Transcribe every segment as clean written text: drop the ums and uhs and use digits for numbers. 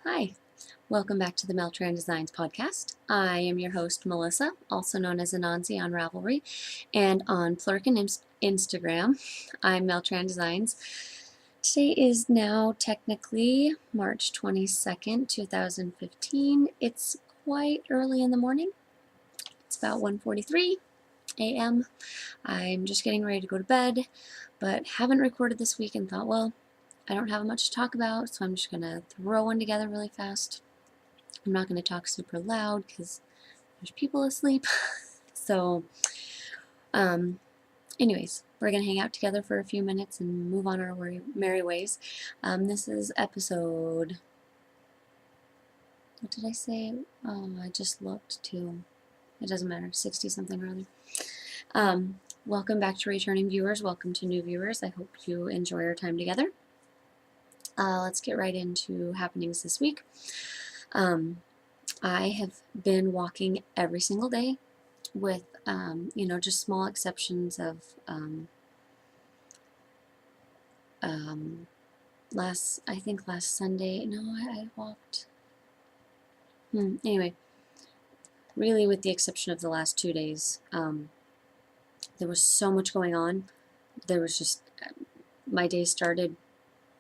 Hi, welcome back to the Mel-Tran Designs podcast. I am your host, Melissa, also known as Anansi on Ravelry, and on Plurk and Instagram, I'm Mel-Tran Designs. Today is now technically March 22nd, 2015. It's quite early in the morning. It's about 1:43 a.m. I'm just getting ready to go to bed, but haven't recorded this week and thought, well, I don't have much to talk about, so I'm just going to throw one together really fast. I'm not going to talk super loud because there's people asleep. So, anyways, we're going to hang out together for a few minutes and move on our merry ways. This is episode, what did I say? Oh, I just looked too. It doesn't matter, 60 something or other. Welcome back to returning viewers. Welcome to new viewers. I hope you enjoy our time together. Let's get right into happenings this week. I have been walking every single day with, just small exceptions of last Sunday, no, I walked, anyway, really with the exception of the last 2 days. There was so much going on. There was just, my day started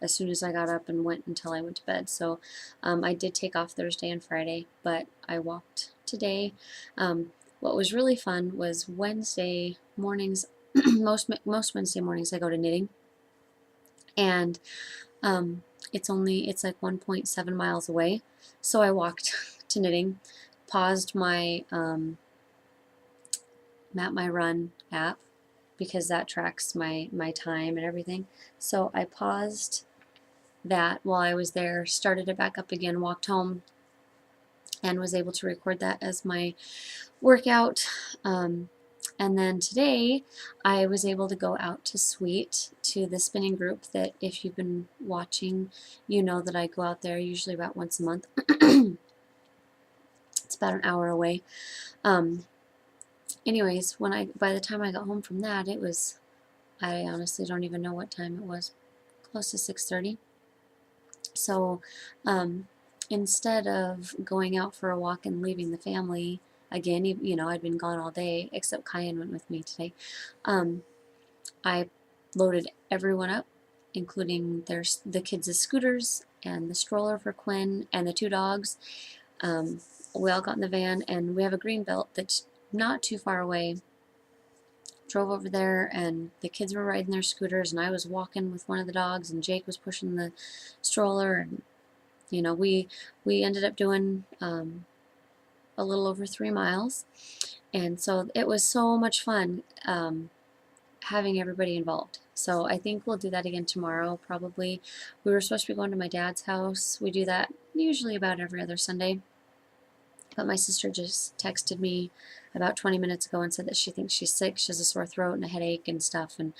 as soon as I got up and went until I went to bed. So I did take off Thursday and Friday, but I walked today. What was really fun was Wednesday mornings. most Wednesday mornings I go to knitting, and it's like 1.7 miles away. So I walked to knitting, paused my Map My Run app because that tracks my time and everything. So I paused that while I was there, started it back up again, walked home, and was able to record that as my workout. And then today I was able to go out to Sweet, to the spinning group that if you've been watching, you know that I go out there usually about once a month. It's about an hour away. Anyways, by the time I got home from that, it was, I honestly don't even know what time it was, close to 6:30. So instead of going out for a walk and leaving the family, again, I'd been gone all day, except Cayenne went with me today. I loaded everyone up, including the kids' scooters and the stroller for Quinn and the 2 dogs. We all got in the van, and we have a green belt that's not too far away. Drove over there, and the kids were riding their scooters, and I was walking with one of the dogs, and Jake was pushing the stroller, and we ended up doing a little over 3 miles, and so it was so much fun having everybody involved. So I think we'll do that again tomorrow, probably. We were supposed to be going to my dad's house. We do that usually about every other Sunday, but my sister just texted me about 20 minutes ago and said that she thinks she's sick. She has a sore throat and a headache and stuff, and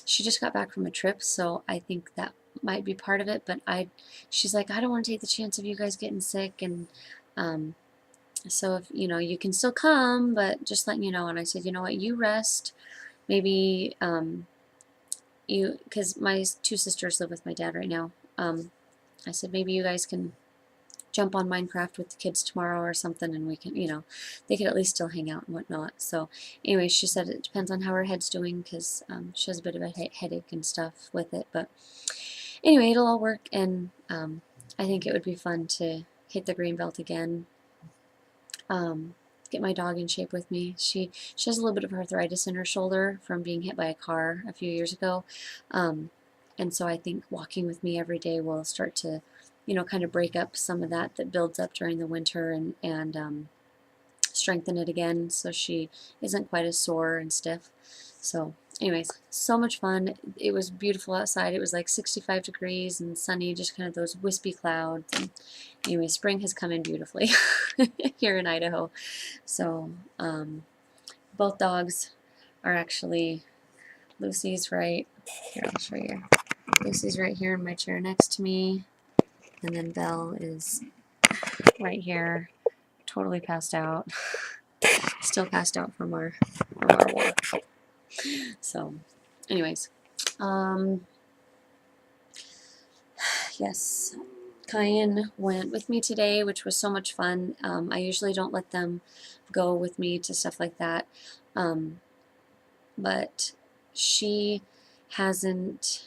she just got back from a trip, so I think that might be part of it. But she's like, I don't want to take the chance of you guys getting sick, and so if you can still come, but just letting you know. And I said, you know what, you rest. Maybe because my 2 sisters live with my dad right now. I said maybe you guys can jump on Minecraft with the kids tomorrow or something, and we can, they could at least still hang out and whatnot. So anyway, she said it depends on how her head's doing, because she has a bit of a headache and stuff with it. But anyway, it'll all work, and I think it would be fun to hit the green belt again. Get my dog in shape with me. She has a little bit of arthritis in her shoulder from being hit by a car a few years ago, and so I think walking with me every day will start to kind of break up some of that builds up during the winter, and strengthen it again so she isn't quite as sore and stiff. So anyways, so much fun. It was beautiful outside. It was like 65 degrees and sunny, just kind of those wispy clouds. And anyway, spring has come in beautifully here in Idaho. So both dogs are actually, Lucy's right here. I'll show you. Lucy's right here in my chair next to me, and then Belle is right here, totally passed out. Still passed out from our walk. So anyways, yes, Cayenne went with me today, which was so much fun. I usually don't let them go with me to stuff like that, but she hasn't.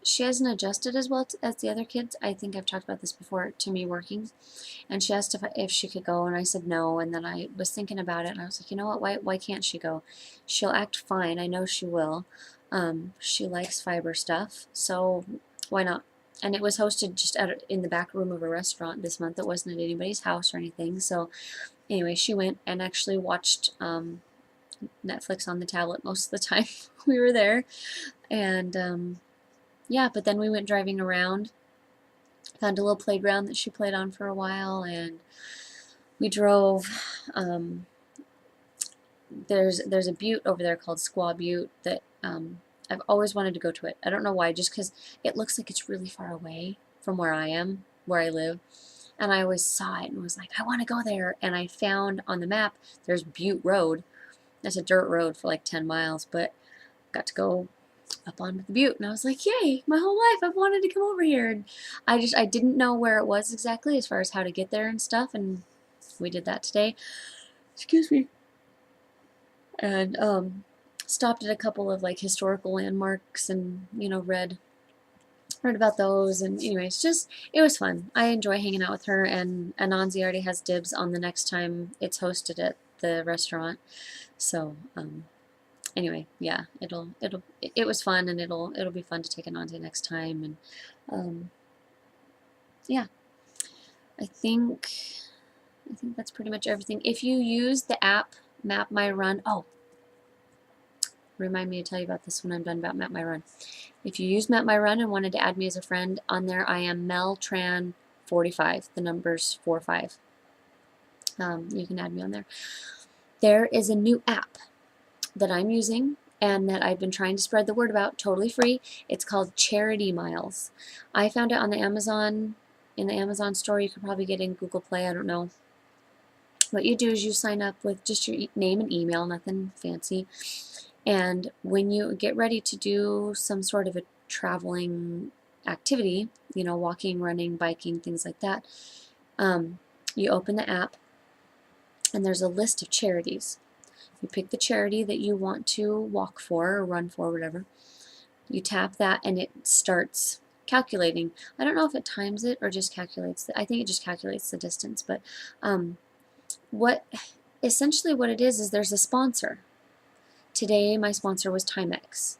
She hasn't adjusted as well as the other kids. I think I've talked about this before, to me working. And she asked if she could go, and I said no. And then I was thinking about it, and I was like, you know what, why can't she go? She'll act fine. I know she will. She likes fiber stuff, so why not? And it was hosted just in the back room of a restaurant this month. It wasn't at anybody's house or anything. So anyway, she went and actually watched Netflix on the tablet most of the time we were there. And yeah, but then we went driving around, found a little playground that she played on for a while, and we drove. There's a butte over there called Squaw Butte that I've always wanted to go to it. I don't know why, just because it looks like it's really far away from where I am, where I live. And I always saw it and was like, I want to go there. And I found on the map, there's Butte Road. That's a dirt road for like 10 miles, but got to go up onto the butte, and I was like, yay, my whole life I've wanted to come over here. And I didn't know where it was exactly as far as how to get there and stuff, and we did that today. Excuse me. And stopped at a couple of like historical landmarks, and read about those. And anyways, just it was fun. I enjoy hanging out with her, and Anansi already has dibs on the next time it's hosted at the restaurant. So anyway, yeah, it was fun, and it'll be fun to take Anansi next time. And yeah, I think that's pretty much everything. If you use the app Map My Run, oh, remind me to tell you about this when I'm done about Map My Run. If you use Map My Run and wanted to add me as a friend on there, I am Mel-Tran 45. The number's 45. You can add me on there. There is a new app that I'm using and that I've been trying to spread the word about, totally free. It's called Charity Miles. I found it on the Amazon, in the Amazon store. You could probably get it in Google Play, I don't know. What you do is you sign up with just your name and email, nothing fancy. And when you get ready to do some sort of a traveling activity, walking, running, biking, things like that, you open the app and there's a list of charities. You pick the charity that you want to walk for or run for, whatever. You tap that and it starts calculating. I don't know if it times it or just calculates. I think it just calculates the distance. But essentially what it is there's a sponsor. Today my sponsor was Timex.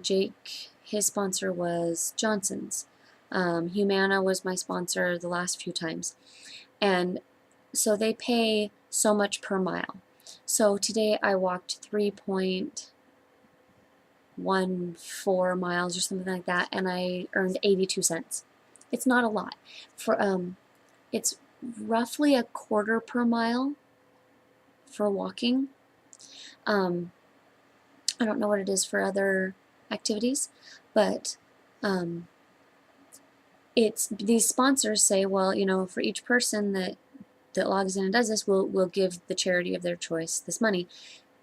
Jake, his sponsor was Johnson's. Humana was my sponsor the last few times. And so they pay so much per mile. So today I walked 3.14 miles or something like that, and I earned 82 cents. It's not a lot. It's roughly a quarter per mile for walking. I don't know what it is for other activities, but these sponsors say, well, for each person that logs in and does this, we'll give the charity of their choice this money.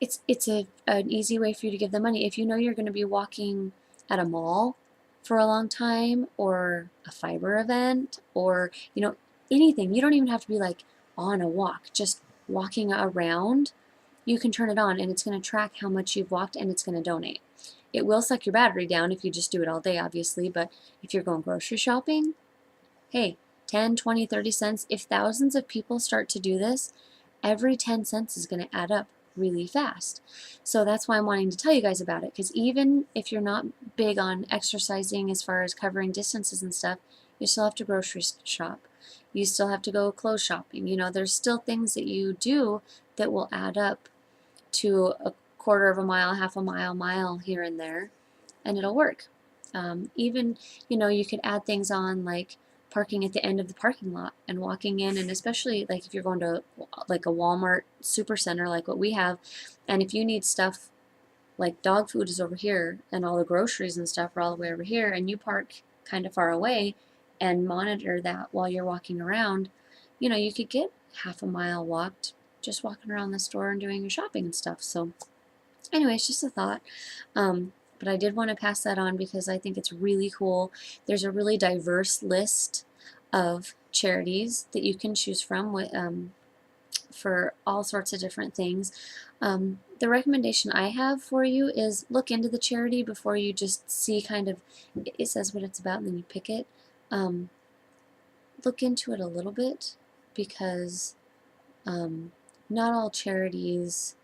It's an easy way for you to give them money. If you know you're going to be walking at a mall for a long time, or a fiber event, or anything, you don't even have to be like on a walk, just walking around. You can turn it on and it's going to track how much you've walked, and it's going to donate. It will suck your battery down if you just do it all day, obviously, but if you're going grocery shopping, hey, 10, 20, 30 cents. If thousands of people start to do this, every 10 cents is going to add up really fast. So that's why I'm wanting to tell you guys about it, because even if you're not big on exercising as far as covering distances and stuff, you still have to grocery shop. You still have to go clothes shopping. There's still things that you do that will add up to a quarter of a mile, half a mile here and there, and it'll work. Even, you could add things on like parking at the end of the parking lot and walking in, and especially like if you're going to like a Walmart super center like what we have, and if you need stuff like dog food is over here and all the groceries and stuff are all the way over here, and you park kind of far away and monitor that while you're walking around, you could get half a mile walked just walking around the store and doing your shopping and stuff. So anyway, it's just a thought. But I did want to pass that on because I think it's really cool. There's a really diverse list of charities that you can choose from for all sorts of different things. The recommendation I have for you is look into the charity before you just see kind of, it says what it's about and then you pick it. Look into it a little bit because not all charities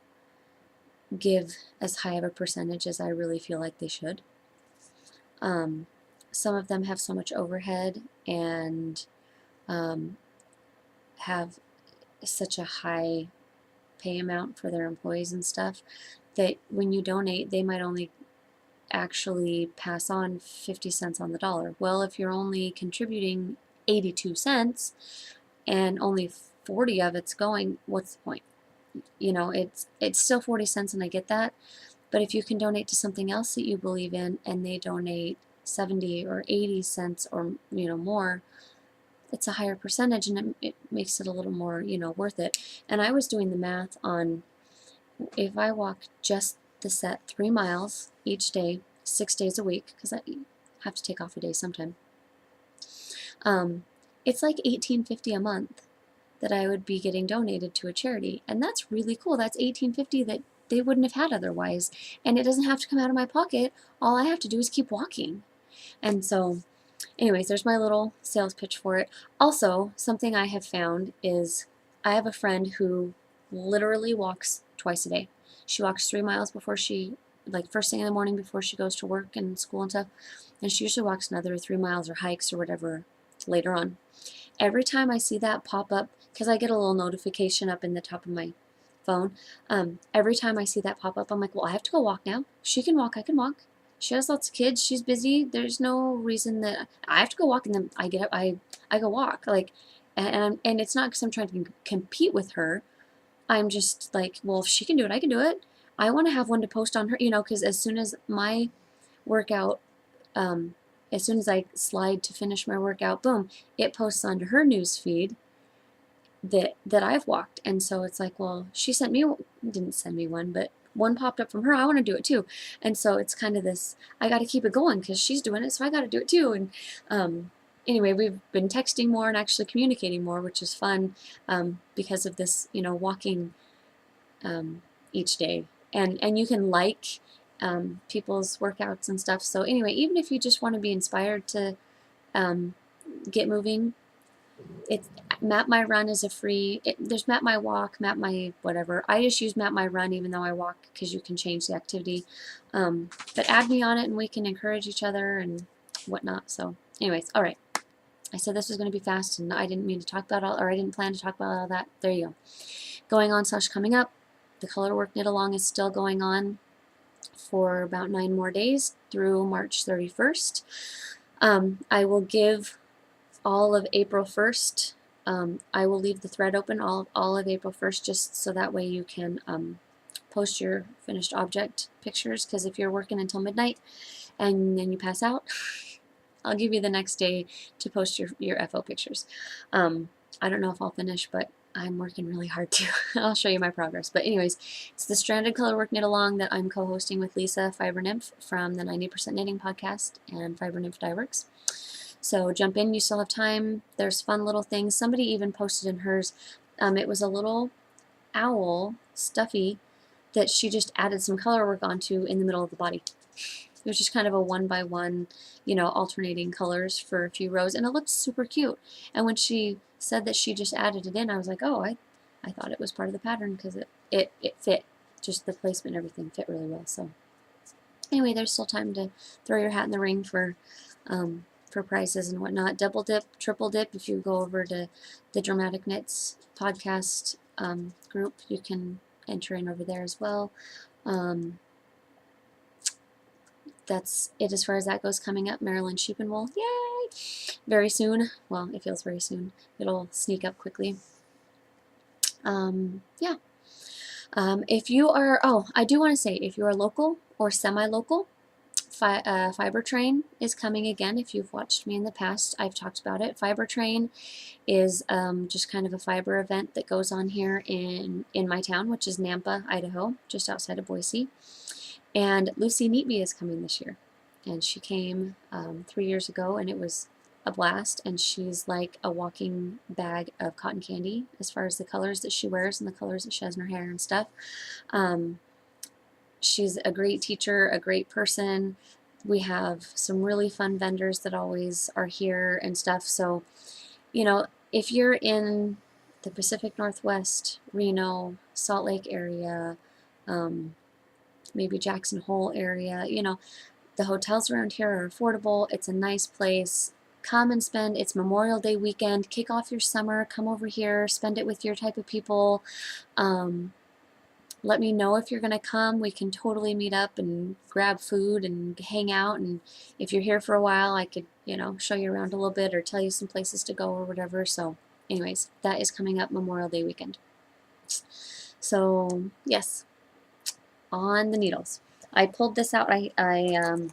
give as high of a percentage as I really feel like they should. Some of them have so much overhead and have such a high pay amount for their employees and stuff that when you donate, they might only actually pass on 50 cents on the dollar. Well, if you're only contributing 82 cents and only 40 of it's going, what's the point? You know, it's still 40 cents and I get that, but if you can donate to something else that you believe in and they donate 70 or 80 cents or, you know, more, it's a higher percentage and it makes it a little more, you know, worth it. And I was doing the math on if I walk just the set 3 miles each day, 6 days a week, because I have to take off a day sometime, it's like $18.50 a month that I would be getting donated to a charity. And that's really cool. That's $18.50 that they wouldn't have had otherwise. And it doesn't have to come out of my pocket. All I have to do is keep walking. And so, anyways, there's my little sales pitch for it. Also, something I have found is I have a friend who literally walks twice a day. She walks 3 miles before she, like first thing in the morning before she goes to work and school and stuff. And she usually walks another 3 miles or hikes or whatever later on. Every time I see that pop up, because I get a little notification up in the top of my phone, every time I see that pop up, I'm like, well, I have to go walk now. She can walk, I can walk. She has lots of kids, she's busy. There's no reason that I have to go walk, and then I get up, I go walk. Like, and it's not because I'm trying to compete with her. I'm just like, well, if she can do it, I can do it. I want to have one to post on her, you know, because as soon as my workout, as soon as I slide to finish my workout, boom, it posts onto her news feed that I've walked. And so it's like, well, she sent me, didn't send me one, but one popped up from her. I want to do it too. And so it's kind of this, I got to keep it going because she's doing it, so I got to do it too. And anyway, we've been texting more and actually communicating more, which is fun because of this, you know, walking each day. And you can like people's workouts and stuff. So anyway, even if you just want to be inspired to get moving, it's Map My Run is a free, there's Map My Walk, Map My whatever. I just use Map My Run even though I walk because you can change the activity. But add me on it and we can encourage each other and whatnot. So anyways, all right. I said this was going to be fast and I didn't mean to talk about all, or I didn't plan to talk about all that. There you go. Going on / coming up. The color work knit along is still going on for about 9 more days through March 31st. I will give all of April 1st. I will leave the thread open all of April 1st just so that way you can post your finished object pictures, because if you're working until midnight and then you pass out, I'll give you the next day to post your FO pictures. I don't know if I'll finish, but I'm working really hard to. I'll show you my progress. But anyways, it's the Stranded Colorwork Knit Along that I'm co-hosting with Lisa Fiber Nymph from the 90% Knitting Podcast and Fiber Nymph Dye Works. So jump in, you still have time. There's fun little things. Somebody even posted in hers, it was a little owl, stuffy, that she just added some color work onto in the middle of the body. It was just kind of a 1x1, you know, alternating colors for a few rows, and it looked super cute. And when she said that she just added it in, I was like, oh, I thought it was part of the pattern because it fit. Just the placement and everything fit really well. So anyway, there's still time to throw your hat in the ring for prizes and whatnot. Double dip, triple dip. If you go over to the Dramatic Knits podcast group, you can enter in over there as well. That's it as far as that goes. Coming up, Maryland Sheep and Wool. Yay! Very soon. Well, it feels very soon. It'll sneak up quickly. Yeah. If you are, oh, I do want to say, if you are local or semi-local, Fiber-Train is coming again. If you've watched me in the past, I've talked about it. Fiber-Train is just kind of a fiber event that goes on here in my town, which is Nampa, Idaho, just outside of Boise. And Lucy Neatme is coming this year. And she came 3 years ago, and it was a blast. And she's like a walking bag of cotton candy as far as the colors that she wears and the colors that she has in her hair and stuff. She's a great teacher, a great person. We have some really fun vendors that always are here and stuff. So, you know, if you're in the Pacific Northwest, Reno, Salt Lake area, maybe Jackson Hole area, you know, the hotels around here are affordable. It's a nice place. Come and spend, it's Memorial Day weekend, kick off your summer, come over here, spend it with your type of people. Let me know if you're going to come. We can totally meet up and grab food and hang out. And if you're here for a while, I could, you know, show you around a little bit or tell you some places to go or whatever. So anyways, that is coming up Memorial Day weekend. So yes, on the needles. I pulled this out. I'm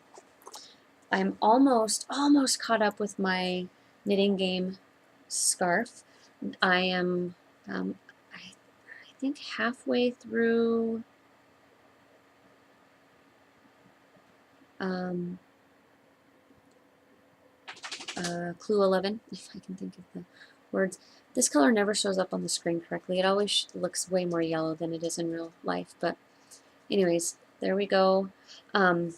almost caught up with my knitting game scarf. I am I think halfway through clue 11, if I can think of the words. This color never shows up on the screen correctly. It always looks way more yellow than it is in real life. But anyways, there we go. And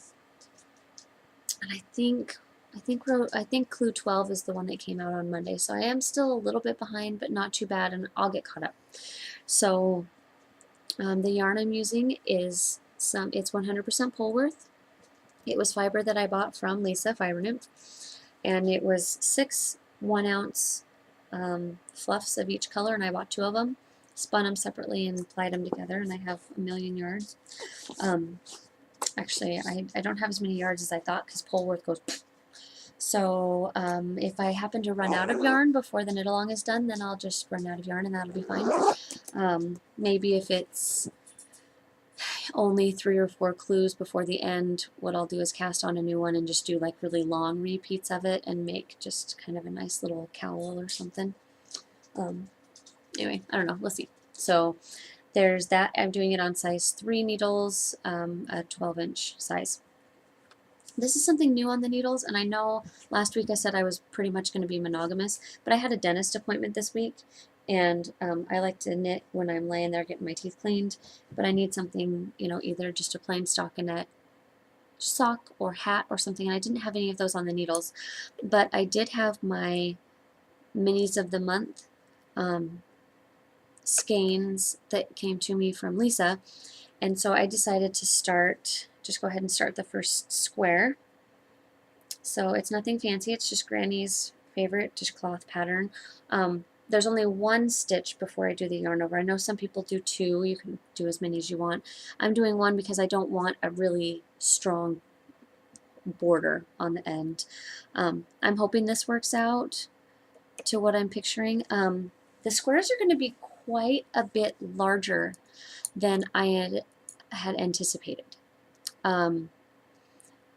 I think clue 12 is the one that came out on Monday. So I am still a little bit behind, but not too bad, and I'll get caught up. So the yarn I'm using is it's 100% Polworth. It was fiber that I bought from Lisa Fiber Nymph, and it was 6 1-ounce fluffs of each color, and I bought 2 of them, spun them separately and plied them together, and I have a million yards. Actually, I don't have as many yards as I thought because Polworth goes. So if I happen to run out of yarn before the knit along is done, then I'll just run out of yarn and that'll be fine. Maybe if it's only 3 or 4 clues before the end, what I'll do is cast on a new one and just do like really long repeats of it and make just kind of a nice little cowl or something. Anyway, I don't know, we'll see. So there's that. I'm doing it on size 3 needles, a 12-inch size. This is something new on the needles, and I know last week I said I was pretty much going to be monogamous, but I had a dentist appointment this week, and I like to knit when I'm laying there getting my teeth cleaned, but I need something, you know, either just a plain stockinette sock or hat or something, and I didn't have any of those on the needles, but I did have my minis of the month skeins that came to me from Lisa, and so I decided to just go ahead and start the first square. So it's nothing fancy, it's just Granny's favorite dishcloth pattern. There's only 1 stitch before I do the yarn over. I know some people do 2, you can do as many as you want. I'm doing 1 because I don't want a really strong border on the end. I'm hoping this works out to what I'm picturing. The squares are going to be quite a bit larger than I had anticipated.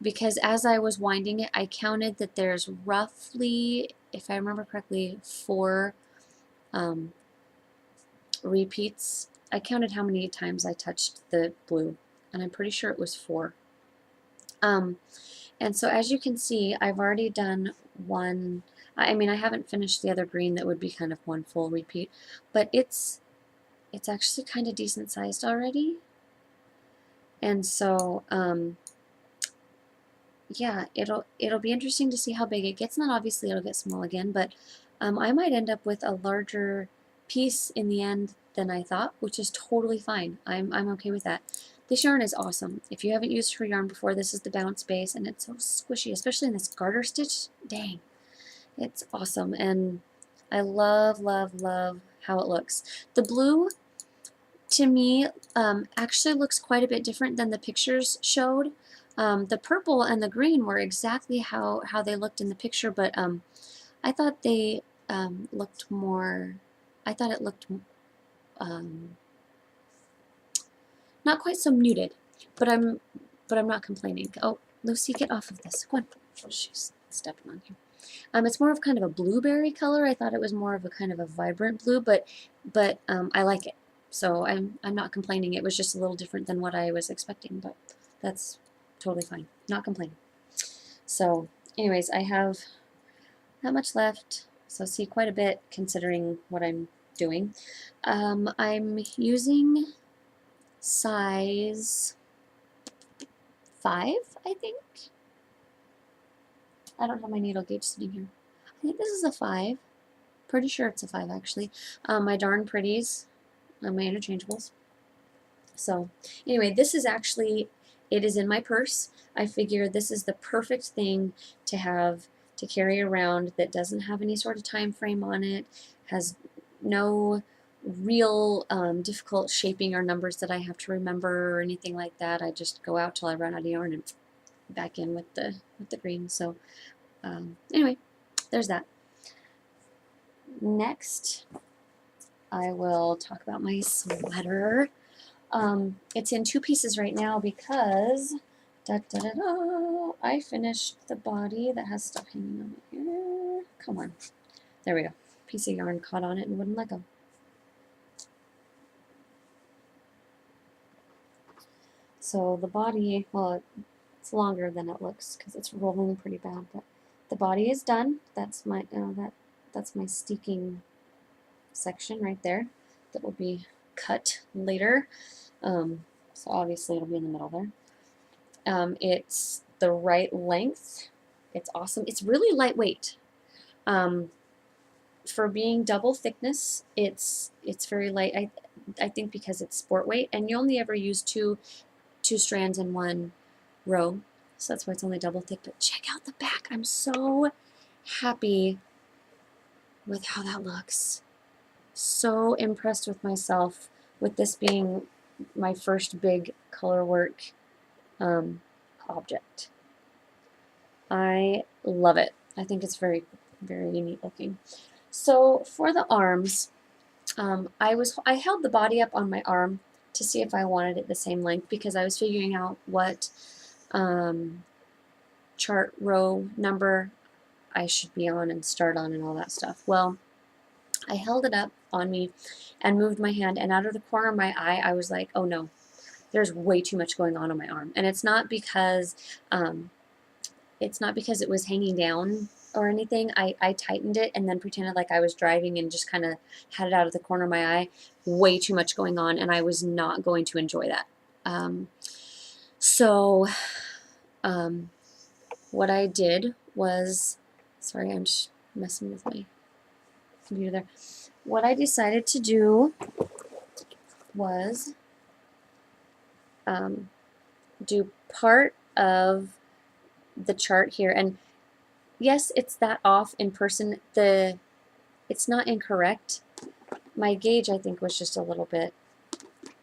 Because as I was winding it, I counted that there's roughly, if I remember correctly, 4 repeats. I counted how many times I touched the blue, and I'm pretty sure it was 4. And so as you can see, I've already done 1. I mean, I haven't finished the other green that would be kind of 1 full repeat, but it's actually kind of decent sized already. And so yeah, it'll be interesting to see how big it gets, and then obviously it'll get small again, but I might end up with a larger piece in the end than I thought, which is totally fine. I'm okay with that. This yarn is awesome. If you haven't used her yarn before, this is the Bounce Base, and it's so squishy, especially in this garter stitch. Dang, it's awesome, and I love, love, love how it looks. The blue, to me, actually looks quite a bit different than the pictures showed. The purple and the green were exactly how they looked in the picture, but I thought they looked more, I thought it looked not quite so muted, but I'm not complaining. Oh, Lucy, get off of this. Go on. Oh, she's stepping on here. It's more of kind of a blueberry color. I thought it was more of a kind of a vibrant blue, but I like it. So I'm not complaining. It was just a little different than what I was expecting, but That's totally fine. Not complaining. So anyways, I have not much left. So see quite a bit considering what I'm doing. I'm using size 5, I think. I don't have my needle gauge sitting here. I think this is a 5. Pretty sure it's a 5 actually. My Darn Pretties, my interchangeables. So anyway, this is actually, it is in my purse. I figure this is the perfect thing to have to carry around that doesn't have any sort of time frame on it, has no real difficult shaping or numbers that I have to remember or anything like that. I just go out till I run out of yarn and back in with the green. So anyway, there's that. Next, I will talk about my sweater. It's in 2 pieces right now because I finished the body that has stuff hanging on it here. Come on. There we go. Piece of yarn caught on it and wouldn't let go. So the body, well, it's longer than it looks because it's rolling pretty bad, but the body is done. That's my that's my steeking section right there that will be cut later. So obviously it'll be in the middle there. It's the right length. It's awesome. It's really lightweight. For being double thickness, it's very light. I think because it's sport weight, and you only ever use two strands in one row, so that's why it's only double thick. But check out the back. I'm so happy with how that looks. So impressed with myself with this being my first big color work object. I love it. I think it's very, very neat looking. So for the arms, I held the body up on my arm to see if I wanted it the same length because I was figuring out what chart row number I should be on and start on and all that stuff. Well, I held it up on me and moved my hand, and out of the corner of my eye, I was like, oh no, there's way too much going on my arm. And it's not because it was hanging down or anything. I tightened it and then pretended like I was driving and just kind of had it out of the corner of my eye. Way too much going on, and I was not going to enjoy that. What I did was, sorry, I'm just messing with my computer there. What I decided to do was do part of the chart here, and yes, it's that off in person. It's not incorrect. My gauge, I think, was just a little bit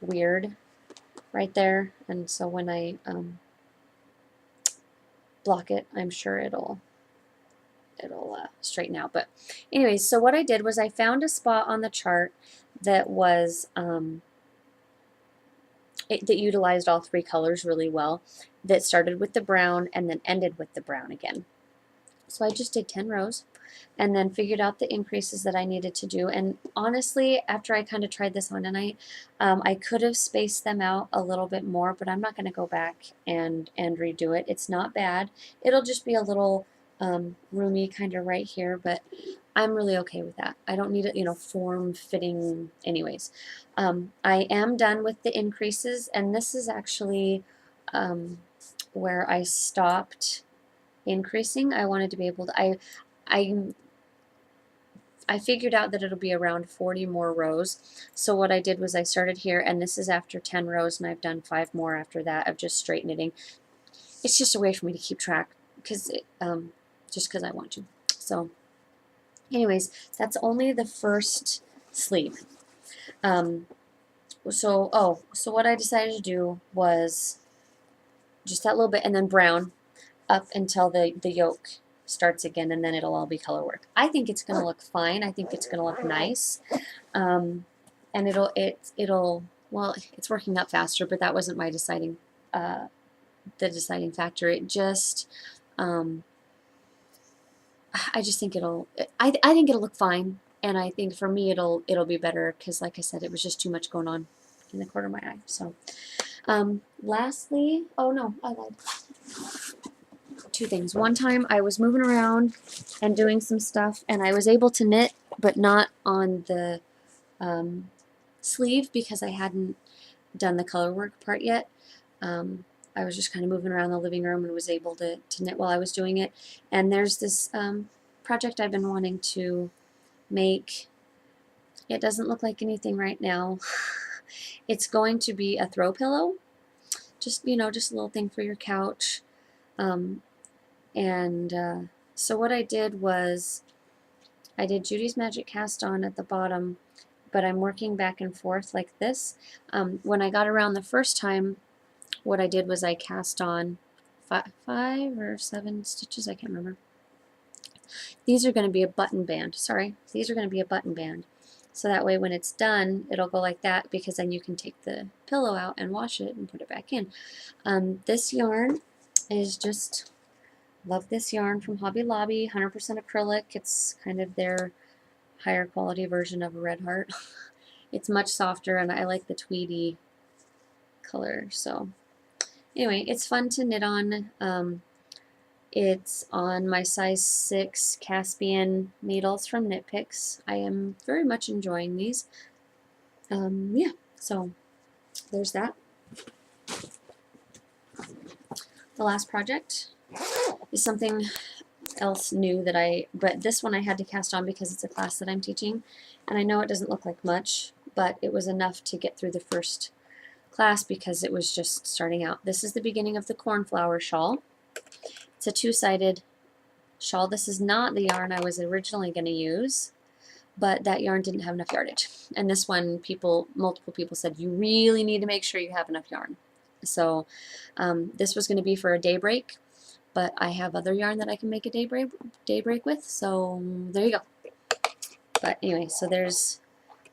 weird right there, and so when I block it, I'm sure it'll straighten out. But anyways, so what I did was I found a spot on the chart that was that utilized all 3 colors really well, that started with the brown and then ended with the brown again. So I just did 10 rows and then figured out the increases that I needed to do. And honestly, after I kind of tried this on tonight, I could have spaced them out a little bit more, but I'm not going to go back and redo it. It's not bad. It'll just be a little roomy kind of right here, but I'm really okay with that. I don't need it, form-fitting anyways. I am done with the increases, and this is actually where I stopped increasing. I wanted to be able to, I figured out that it'll be around 40 more rows. So what I did was I started here, and this is after 10 rows, and I've done 5 more after that of just straight knitting. It's just a way for me to keep track because just because I want to. So anyways, that's only the first sleeve. So what I decided to do was just that little bit, and then brown up until the yoke starts again, and then it'll all be color work. I think it's going to look fine. I think it's going to look nice, and well, it's working up faster, but that wasn't my deciding the deciding factor. It just I just think I think it'll look fine, and I think for me it'll be better because, like I said, it was just too much going on in the corner of my eye. So Lastly, oh no, I lied. Two things. One time I was moving around and doing some stuff, and I was able to knit, but not on the sleeve because I hadn't done the color work part yet. I was just kind of moving around the living room and was able to knit while I was doing it. And there's this project I've been wanting to make. It doesn't look like anything right now. It's going to be a throw pillow, just, you know, just a little thing for your couch. So what I did was I did Judy's Magic Cast On at the bottom, but I'm working back and forth like this. When I got around the first time, what I did was I cast on 5 or 7 stitches, I can't remember. These are going to be a button band. Sorry, these are going to be a button band. So that way when it's done, it'll go like that, because then you can take the pillow out and wash it and put it back in. This yarn is just, love this yarn from Hobby Lobby, 100% acrylic. It's kind of their higher quality version of a Red Heart. It's much softer, and I like the tweedy color. So anyway, it's fun to knit on. It's on my size 6 Caspian needles from Knit Picks. I am very much enjoying these. Yeah, so there's that. The last project is something else new that but this one I had to cast on because it's a class that I'm teaching, and I know it doesn't look like much, but it was enough to get through the first class because it was just starting out. This is the beginning of the cornflower shawl. It's a two-sided shawl. This is not the yarn I was originally going to use, but that yarn didn't have enough yardage. And this one, multiple people said, you really need to make sure you have enough yarn. So this was going to be for a daybreak, but I have other yarn that I can make a daybreak with, so there you go. But anyway, so there's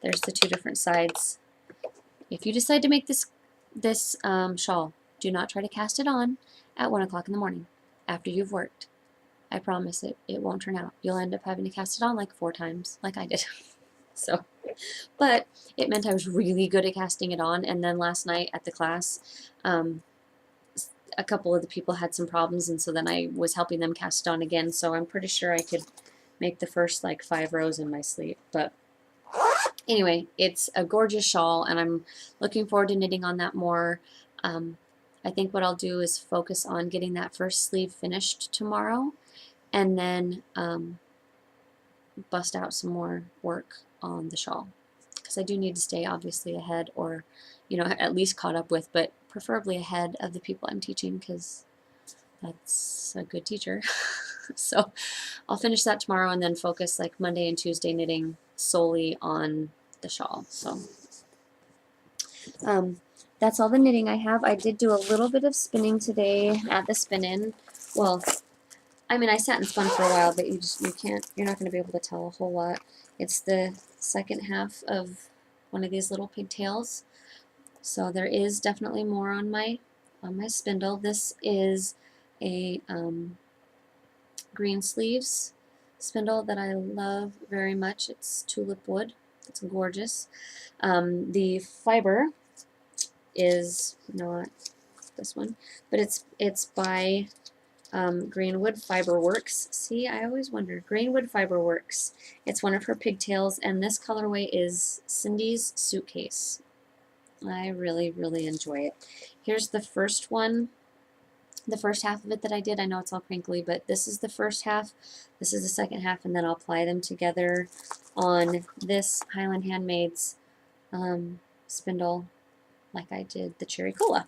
the two different sides. If you decide to make this shawl, do not try to cast it on at 1 o'clock in the morning after you've worked. I promise it won't turn out. You'll end up having to cast it on like 4 times, like I did. So, but it meant I was really good at casting it on. And then last night at the class, a couple of the people had some problems, and so then I was helping them cast it on again. So I'm pretty sure I could make the first like 5 rows in my sleep. But anyway, it's a gorgeous shawl, and I'm looking forward to knitting on that more. I think what I'll do is focus on getting that first sleeve finished tomorrow, and then bust out some more work on the shawl, because I do need to stay obviously ahead, or at least caught up with, but preferably ahead of the people I'm teaching, because that's a good teacher. So I'll finish that tomorrow and then focus like Monday and Tuesday knitting solely on the shawl. So that's all the knitting I have. I did do a little bit of spinning today at the spin-in. Well, I mean, I sat and spun for a while, but you're not going to be able to tell a whole lot. It's the second half of one of these little pigtails. So there is definitely more on my spindle. This is a green sleeves spindle that I love very much. It's tulip wood. It's gorgeous. The fiber is not this one, but it's by Greenwood Fiber Works. See, I always wondered. Greenwood Fiber Works. It's one of her pigtails, and this colorway is Cindy's Suitcase. I really, really enjoy it. Here's the first one, the first half of it that I did. I know it's all crinkly, but this is the first half. This is the second half, and then I'll apply them together on this Highland Handmaid's spindle like I did the Cherry Cola.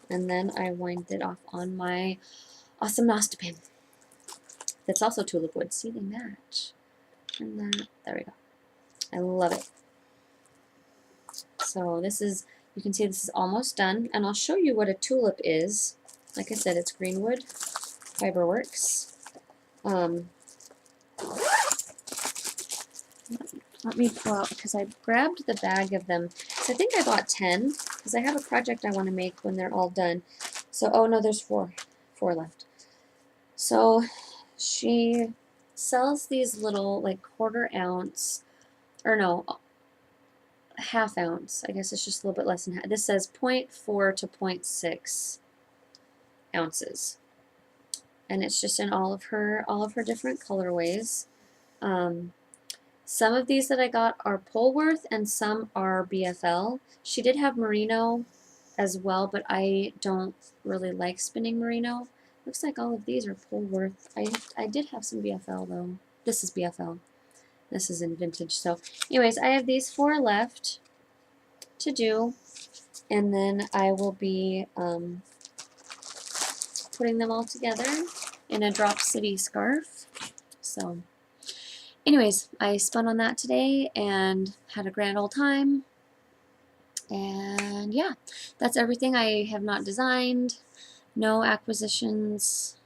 And then I wind it off on my awesome Nasta pin. That's also tulip wood. See, they match. And there we go. I love it. So this is, you can see this is almost done, and I'll show you what a tulip is. Like I said, it's Greenwood Fiberworks. Let me pull out, because I grabbed the bag of them. So I think I bought 10, because I have a project I want to make when they're all done. So, oh no, there's 4 left. So she sells these little like 1/4 ounce, or no, half ounce. I guess it's just a little bit less than half. This says 0.4 to 0.6 ounces. And it's just in all of her different colorways. Some of these that I got are Polworth and some are BFL. She did have merino as well, but I don't really like spinning merino. Looks like all of these are Polworth. I did have some BFL though. This is BFL. This is in vintage. So anyways, I have these 4 left to do, and then I will be putting them all together in a Drop City scarf. So anyways, I spun on that today and had a grand old time. And yeah, that's everything. I have not designed, no acquisitions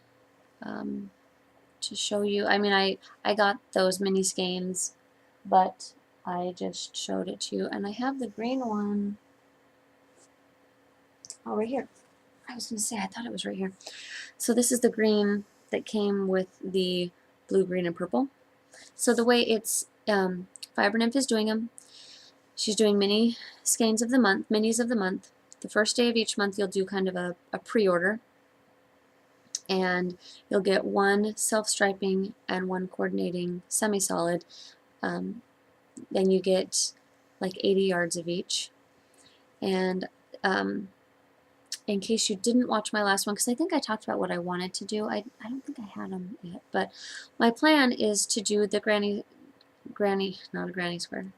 to show you. I mean, I got those mini skeins, but I just showed it to you. And I have the green one, oh, right here. I was going to say, I thought it was right here. So this is the green that came with the blue, green, and purple. So the way it's, Fiber Nymph is doing them. She's doing mini skeins of the month, minis of the month. The first day of each month you'll do kind of a pre-order, and you'll get 1 self-striping and 1 coordinating semi-solid. Then you get like 80 yards of each. And in case you didn't watch my last one, because I think I talked about what I wanted to do. I don't think I had them yet, but my plan is to do the not a granny square,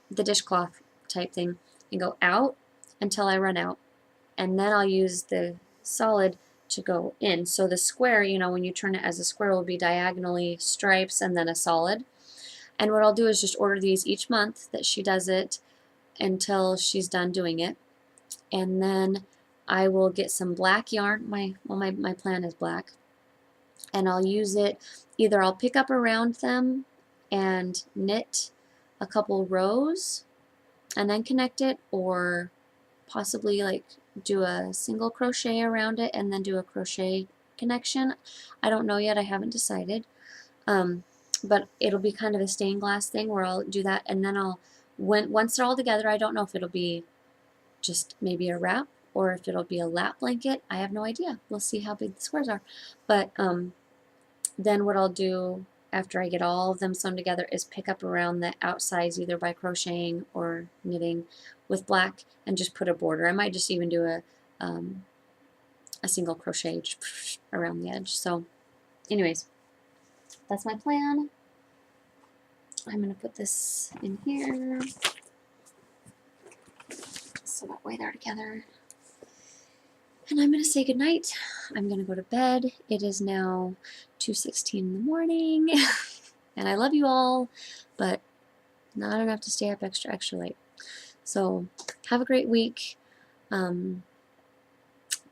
the dishcloth type thing, and go out until I run out, and then I'll use the solid to go in. So the square, you know, when you turn it as a square, will be diagonally stripes and then a solid. And what I'll do is just order these each month that she does it until she's done doing it, and then I will get some black yarn. My plan is black, and I'll use it. Either I'll pick up around them and knit a couple rows and then connect it, or possibly like do a single crochet around it and then do a crochet connection. I don't know yet. I haven't decided. But it'll be kind of a stained glass thing where I'll do that, and then once they're all together, I don't know if it'll be just maybe a wrap or if it'll be a lap blanket. I have no idea. We'll see how big the squares are. But then what I'll do after I get all of them sewn together is pick up around the outsides either by crocheting or knitting with black and just put a border. I might just even do a single crochet just around the edge. So anyways, that's my plan. I'm going to put this in here so that way they're together. And I'm going to say goodnight. I'm going to go to bed. It is now 2:16 in the morning. And I love you all, but not enough to stay up extra late. So have a great week.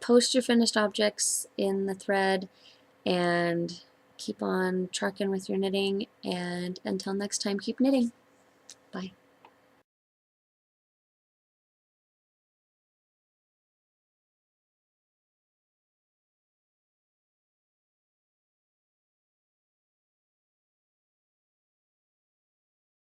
Post your finished objects in the thread and keep on trucking with your knitting. And until next time, keep knitting. Bye.